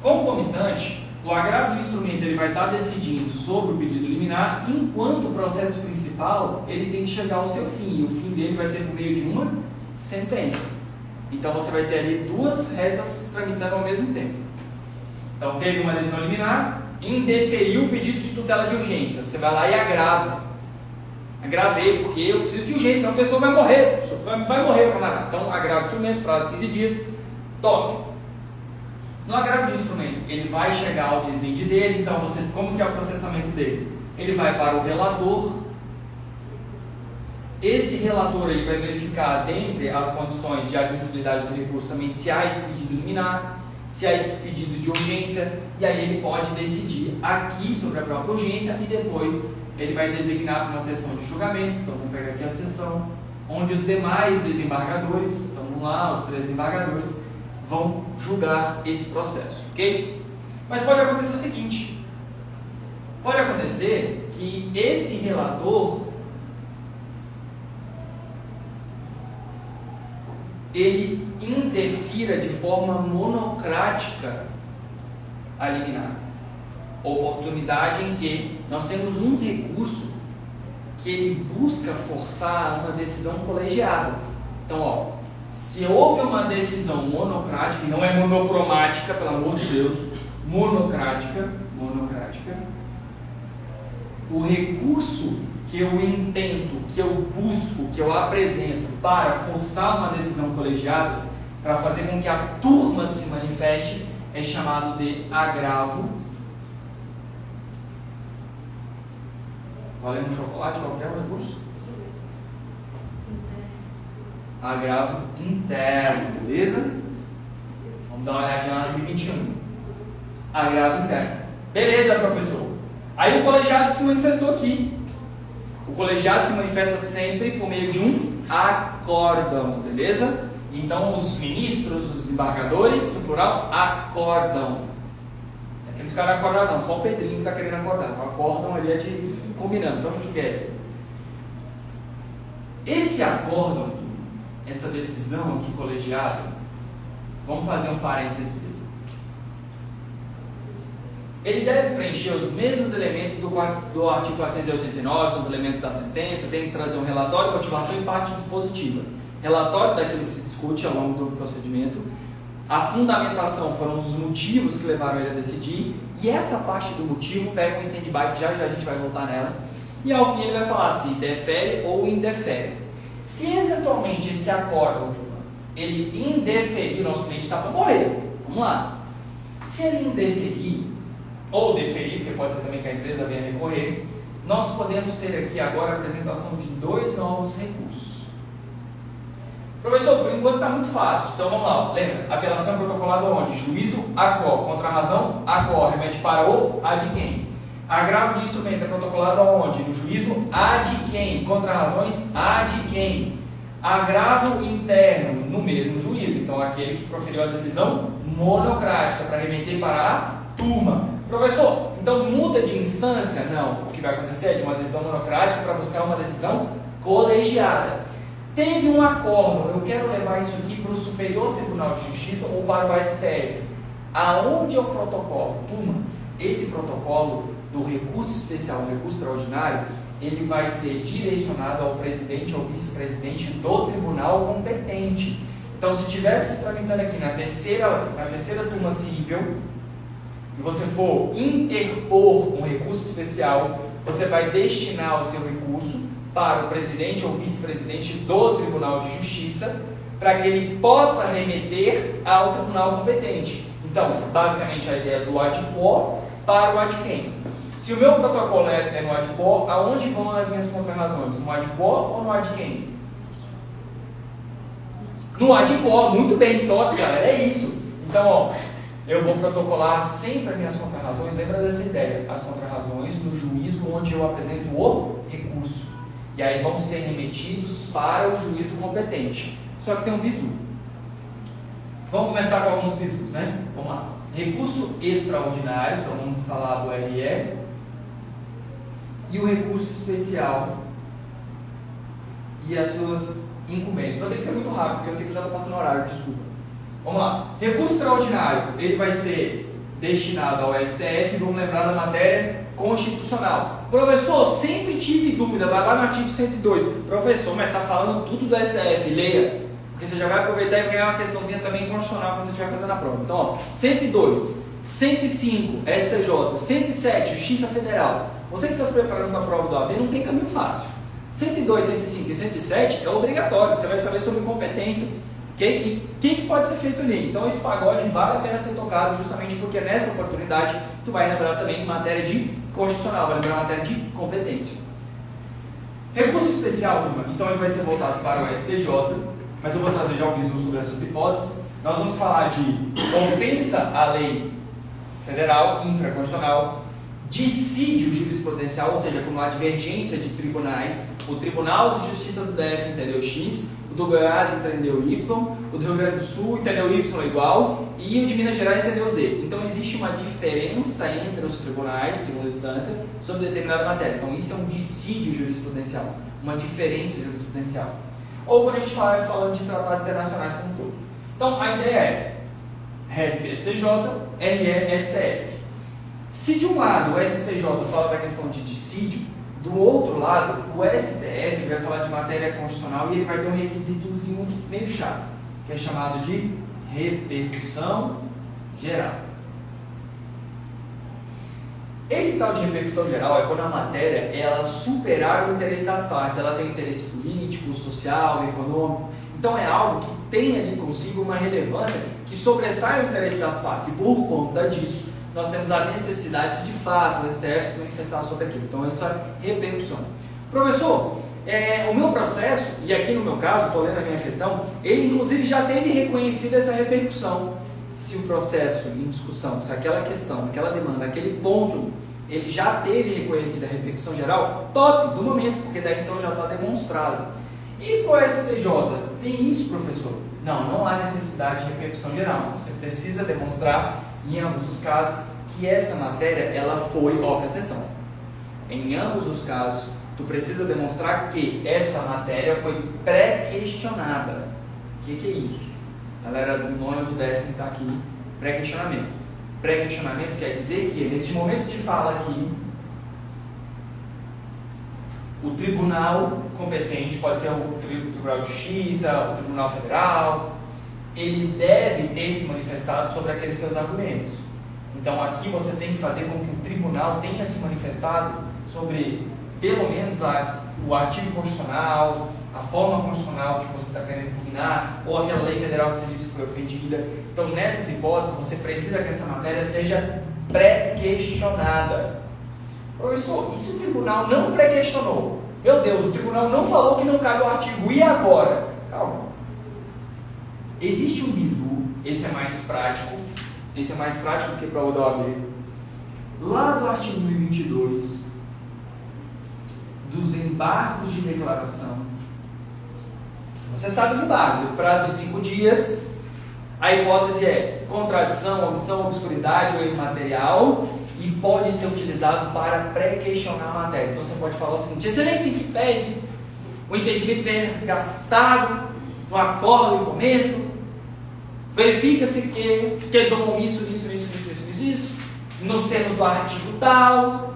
Concomitante, o agravo de instrumento ele vai estar decidindo sobre o pedido liminar, enquanto o processo principal ele tem que chegar ao seu fim, e o fim dele vai ser por meio de uma sentença. Então você vai ter ali duas retas tramitando ao mesmo tempo. Então teve uma decisão liminar, indeferiu o pedido de tutela de urgência, você vai lá e agrava. Agravei porque eu preciso de urgência, senão a pessoa vai morrer, vai morrer, camarada. Então agravo de instrumento, prazo 15 dias, top. No agravo de instrumento, ele vai chegar ao deslinde dele, então como que é o processamento dele? Ele vai para o relator, esse relator ele vai verificar dentre as condições de admissibilidade do recurso também se há esse pedido liminar, se há esse pedido de urgência, e aí ele pode decidir aqui sobre a própria urgência e depois ele vai designar para uma sessão de julgamento, então vamos pegar aqui a sessão, onde os demais desembargadores, então vamos lá, os 3 desembargadores, vão julgar esse processo, ok? Mas pode acontecer o seguinte, pode acontecer que esse relator, ele indefira de forma monocrática a liminar. Oportunidade em que nós temos um recurso que ele busca forçar uma decisão colegiada. Então, ó, se houve uma decisão monocrática, e não é monocromática, pelo amor de Deus, monocrática, o recurso que eu intento, que eu busco, que eu apresento para forçar uma decisão colegiada, para fazer com que a turma se manifeste, é chamado de agravo. Valendo um chocolate, qualquer recurso? Agravo interno, beleza? Vamos dar uma olhadinha lá no 21. Agravo interno. Beleza, professor. Aí o colegiado se manifestou aqui. O colegiado se manifesta sempre por meio de um acórdão, beleza? Então os ministros, os desembargadores, no plural, acordam. Aqueles caras acordam não, só o Pedrinho que está querendo acordar. Acordam ali é de combinando, estamos together. Esse acórdão, essa decisão aqui colegiada, vamos fazer um parênteses dele. Ele deve preencher os mesmos elementos do artigo 489, são os elementos da sentença, tem que trazer um relatório, motivação e parte dispositiva. Relatório daquilo que se discute ao longo do procedimento, a fundamentação foram os motivos que levaram ele a decidir, e essa parte do motivo pega um stand-by, que já a gente vai voltar nela, e ao fim ele vai falar se defere ou indefere. Se eventualmente esse acórdão ele indeferir, o nosso cliente está para morrer, vamos lá. Se ele indeferir, ou deferir, porque pode ser também que a empresa venha recorrer, nós podemos ter aqui agora a apresentação de 2 novos recursos. Professor, por enquanto está muito fácil, então vamos lá, lembra, apelação protocolada onde? Juízo ACO, contra-razão ACO, remete para o ad quem? Agravo de instrumento é protocolado onde? No juízo ad quem? Contra-razões ad quem? Agravo interno no mesmo juízo, então aquele que proferiu a decisão monocrática para remeter para a turma. Professor, então muda de instância? Não, o que vai acontecer é de uma decisão monocrática para buscar uma decisão colegiada. Teve um acórdão, eu quero levar isso aqui para o Superior Tribunal de Justiça ou para o STF. Aonde é o protocolo? Turma, esse protocolo do recurso especial, recurso extraordinário, ele vai ser direcionado ao presidente ou vice-presidente do tribunal competente. Então, se estivesse tramitando aqui na terceira turma cível, e você for interpor um recurso especial, você vai destinar o seu recurso para o presidente ou vice-presidente do Tribunal de Justiça, para que ele possa remeter ao tribunal competente. Então, basicamente a ideia do ad quo para o ad quem. Se o meu protocolo é no ad quo, aonde vão as minhas contrarrazões? No ad quo ou no ad quem? No ad quo, muito bem, top, galera, é isso. Então, ó, eu vou protocolar sempre as minhas contrarrazões, lembra dessa ideia? As contrarrazões no juízo onde eu apresento o recurso. E aí vão ser remetidos para o juízo competente. Só que tem um bizu. Vamos começar com alguns bizus, né? Vamos lá. Recurso extraordinário, então vamos falar do RE. E o recurso especial e as suas incumbências. Então tem que ser muito rápido, porque eu sei que eu já estou passando horário, desculpa. Vamos lá. Recurso extraordinário, ele vai ser destinado ao STF, vamos lembrar da matéria constitucional. Professor, sempre tive dúvida, vai lá no artigo 102. Professor, mas está falando tudo do STF, leia, porque você já vai aproveitar e ganhar uma questãozinha também constitucional quando você estiver fazendo a prova. Então, ó, 102, 105, STJ, 107, Justiça Federal. Você que está se preparando para a prova do AB não tem caminho fácil. 102, 105 e 107 é obrigatório, você vai saber sobre competências. E o que pode ser feito ali? Então esse pagode vale a pena ser tocado justamente porque nessa oportunidade tu vai lembrar também matéria de constitucional, vai lembrar matéria de competência. Recurso especial, turma, então ele vai ser voltado para o STJ, mas eu vou trazer já um bizu sobre essas hipóteses. Nós vamos falar de ofensa à lei federal, infraconstitucional, dissídio jurisprudencial, ou seja, como a divergência de tribunais, o Tribunal de Justiça do DF entendeu X, o do Goiás entendeu Y, o do Rio Grande do Sul entendeu Y igual e o de Minas Gerais entendeu Z. Então existe uma diferença entre os tribunais, segunda instância, sobre determinada matéria. Então isso é um dissídio jurisprudencial, uma diferença jurisprudencial. Ou quando a gente fala falando de tratados internacionais como um todo. Então a ideia é RESP STJ, RE STF. Se de um lado o STJ fala da questão de dissídio, do outro lado, o STF vai falar de matéria constitucional e ele vai ter um requisitozinho meio chato, que é chamado de repercussão geral. Esse tal de repercussão geral é quando a matéria ela superar o interesse das partes, ela tem interesse político, social, econômico. Então é algo que tem ali consigo uma relevância que sobressai o interesse das partes e por conta disso nós temos a necessidade de fato do STF se manifestar sobre aquilo. Então, essa repercussão. Professor, o meu processo, e aqui no meu caso, estou lendo a minha questão, ele inclusive já teve reconhecido essa repercussão. Se o processo em discussão, se aquela questão, aquela demanda, aquele ponto, ele já teve reconhecida a repercussão geral, top do momento, porque daí então já está demonstrado. E para o STJ, tem isso, professor? Não há necessidade de repercussão geral, mas você precisa demonstrar, em ambos os casos, que essa matéria, ela foi, presta atenção, em ambos os casos, tu precisa demonstrar que essa matéria foi pré-questionada. O que é isso? Galera do 9º e do 10º está aqui, pré-questionamento. Pré-questionamento quer dizer que, neste momento de fala aqui, o tribunal competente, pode ser o Tribunal de Justiça, o Tribunal Federal, ele deve ter se manifestado sobre aqueles seus argumentos. Então aqui você tem que fazer com que o tribunal tenha se manifestado sobre, pelo menos, o artigo constitucional, a forma constitucional que você está querendo impugnar, ou aquela lei federal que você disse que foi ofendida. Então, nessas hipóteses, você precisa que essa matéria seja pré-questionada. Professor, e se o tribunal não pré-questionou? Meu Deus, o tribunal não falou que não cabe o artigo, e agora? Calma. Existe um bizu, esse é mais prático que prova da OAB. Lá do artigo 1022, dos embargos de declaração, você sabe os embargos, o prazo de 5 dias, a hipótese é contradição, omissão, obscuridade ou erro material, e pode ser utilizado para pré-questionar a matéria. Então você pode falar o seguinte: excelência, em que pese o entendimento é gastado no acordo e comento, verifica-se que quedou omisso isso, nos termos do artigo tal.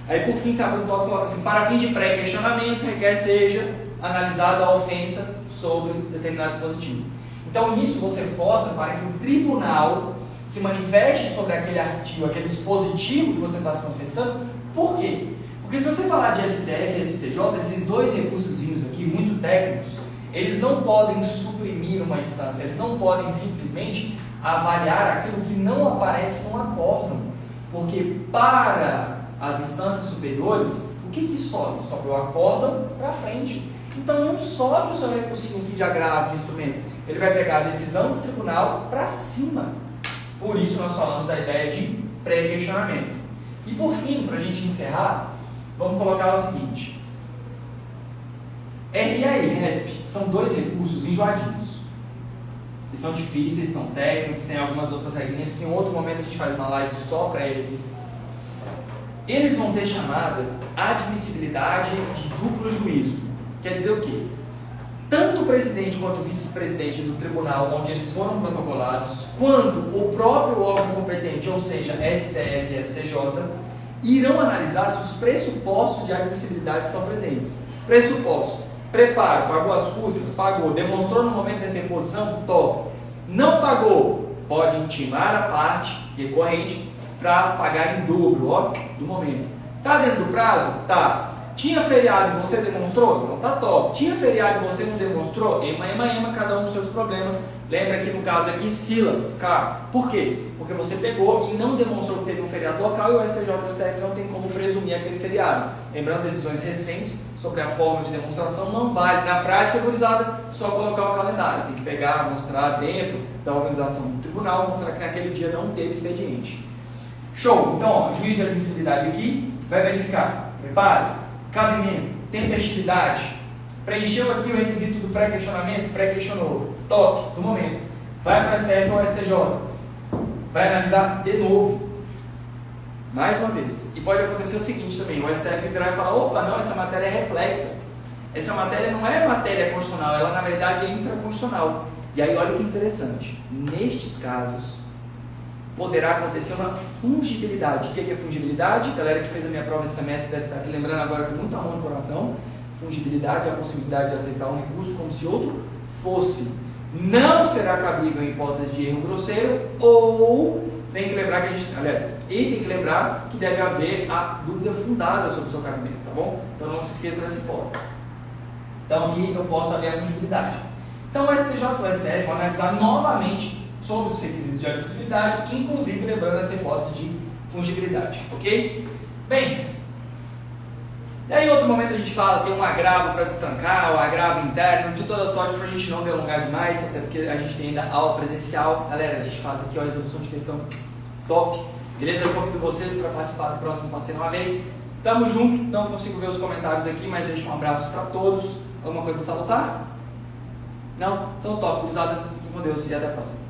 Aí por fim, sabe, o toque coloca assim: para fins de pré-questionamento, requer seja analisada a ofensa sobre determinado dispositivo. Então nisso você força para que o tribunal se manifeste sobre aquele artigo, aquele dispositivo que você está se manifestando. Por quê? Porque se você falar de STF e STJ, esses dois recursozinhos aqui, muito técnicos, eles não podem suprimir uma instância, eles não podem simplesmente avaliar aquilo que não aparece no acórdão. Porque para as instâncias superiores, o que sobe? Sobe o acórdão para frente. Então não sobe o seu recursinho aqui de agravo de instrumento. Ele vai pegar a decisão do tribunal para cima. Por isso nós falamos da ideia de pré-questionamento. E por fim, para a gente encerrar, vamos colocar o seguinte: RA e RESP são dois recursos enjoadinhos. Eles são difíceis, são técnicos, tem algumas outras regrinhas que em outro momento a gente faz uma live só para eles. Eles vão ter chamada admissibilidade de duplo juízo. Quer dizer o quê? Tanto o presidente quanto o vice-presidente do tribunal onde eles foram protocolados, quanto o próprio órgão competente, ou seja, STF e STJ, irão analisar se os pressupostos de admissibilidade estão presentes. Pressupostos: preparo, pagou as custas, pagou, demonstrou no momento da interposição, top. Não pagou, pode intimar a parte recorrente para pagar em dobro, do momento. Está dentro do prazo? Tá. Tinha feriado e você demonstrou? Então tá top. Tinha feriado e você não demonstrou? Ema, cada um dos seus problemas. Lembra que no caso aqui, Silas, cara. Por quê? Porque você pegou e não demonstrou que teve um feriado local e o STJ e o STF não tem como presumir aquele feriado. Lembrando, decisões recentes sobre a forma de demonstração não vale. Na prática, gurizada, só colocar o calendário. Tem que pegar, mostrar dentro da organização do tribunal, mostrar que naquele dia não teve expediente. Show! Então, juiz de admissibilidade aqui vai verificar. Preparo, cabimento, tempestividade. Preencheu aqui o requisito do pré-questionamento, pré-questionou. Top, do momento. Vai para o STF ou STJ. Vai analisar de novo. Mais uma vez. E pode acontecer o seguinte também: o STF virar e falar: opa, não, essa matéria é reflexa. Essa matéria não é matéria constitucional, ela na verdade é infraconstitucional. E aí olha que interessante. Nestes casos, poderá acontecer uma fungibilidade. O que é fungibilidade? A galera que fez a minha prova esse semestre deve estar aqui lembrando agora com muito amor no coração. Fungibilidade é a possibilidade de aceitar um recurso como se outro fosse. Não será cabível em hipótese de erro grosseiro, ou tem que lembrar que tem que lembrar que deve haver a dúvida fundada sobre o seu cabimento, tá bom? Então não se esqueça dessa hipótese. Então aqui eu posso haver a fungibilidade. Então o STJ e o STF vão analisar novamente sobre os requisitos de admissibilidade, inclusive lembrando essa hipótese de fungibilidade, ok? Bem, daí em outro momento a gente fala, tem um agravo para destrancar, o agravo interno, de toda sorte, para a gente não delongar demais, até porque a gente tem ainda aula presencial. Galera, a gente faz aqui a resolução de questão top, beleza? Eu convido vocês para participar do próximo Passeio na Lei. Tamo junto, não consigo ver os comentários aqui, mas deixo um abraço para todos. Alguma coisa a salutar? Não? Então top, cruzada, fique com Deus e até a próxima.